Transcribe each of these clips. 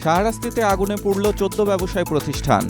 শাহরাস্তিতে আগুনে পুড়ল 14 ব্যবসায় প্রতিষ্ঠান।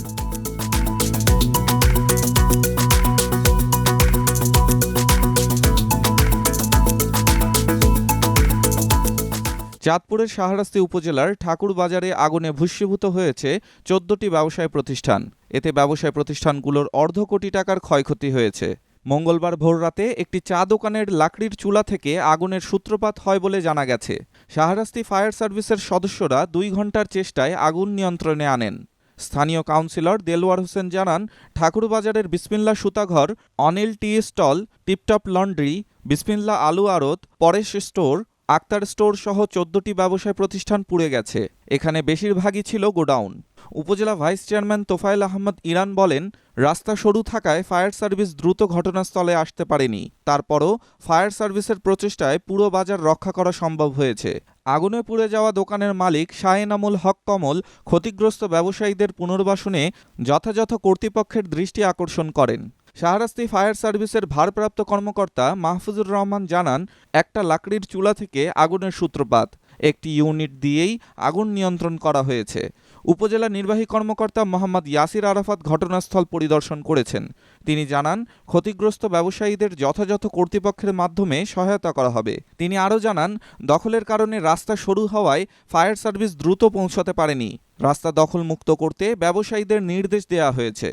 চাঁদপুরের শাহরাস্তি উপজেলার ঠাকুরবাজারে আগুনে ভস্মীভূত হয়েছে 14টি ব্যবসায় প্রতিষ্ঠান। এতে ব্যবসায় প্রতিষ্ঠানগুলোর অর্ধ কোটি টাকার ক্ষয়ক্ষতি হয়েছে। মঙ্গলবার ভোররাতে একটি চা দোকানের লাকড়ির চুলা থেকে আগুনের সূত্রপাত হয় বলে জানা গেছে। শাহরাস্তি ফায়ার সার্ভিসের সদস্যরা 2 ঘণ্টার চেষ্টায় আগুন নিয়ন্ত্রণে আনেন। স্থানীয় কাউন্সিলর দেলোয়ার হোসেন জানান, ঠাকুরবাজারের বিসমিল্লা সুতাঘর, Anil tea stall, tiptop laundry, Bismillah আলু আড়ত, পরেশ স্টোর, আক্তার স্টোর সহ 14টি ব্যবসায় প্রতিষ্ঠান পুড়ে গেছে। এখানে বেশিরভাগই ছিল গোডাউন। উপজেলা ভাইস চেয়ারম্যান তোফায়েল আহমদ ইরান বলেন, রাস্তা সরু থাকায় ফায়ার সার্ভিস দ্রুত ঘটনাস্থলে আসতে পারেনি। তারপরও ফায়ার সার্ভিসের প্রচেষ্টায় পুরো বাজার রক্ষা করা সম্ভব হয়েছে। আগুনে পুড়ে যাওয়া দোকানের মালিক শাহেনামুল হক কমল ক্ষতিগ্রস্ত ব্যবসায়ীদের পুনর্বাসনে যথাযথ কর্তৃপক্ষের দৃষ্টি আকর্ষণ করেন। শাহরাস্তি ফায়ার সার্ভিসের ভারপ্রাপ্ত কর্মকর্তা মাহফুজুর রহমান জানান, একটা লাকড়ির চুলা থেকে আগুনের সূত্রপাত। একটি ইউনিট দিয়েই আগুন নিয়ন্ত্রণ করা হয়েছে। উপজেলা নির্বাহী কর্মকর্তা মোহাম্মদ ইয়াসির আরাফাত ঘটনাস্থল পরিদর্শন করেছেন। তিনি জানান, ক্ষতিগ্রস্ত ব্যবসায়ীদের যথাযথ কর্তৃপক্ষের মাধ্যমে সহায়তা করা হবে। তিনি আরও জানান, দখলের কারণে রাস্তা সরু হওয়ায় ফায়ার সার্ভিস দ্রুত পৌঁছাতে পারেনি। রাস্তা দখলমুক্ত করতে ব্যবসায়ীদের নির্দেশ দেওয়া হয়েছে।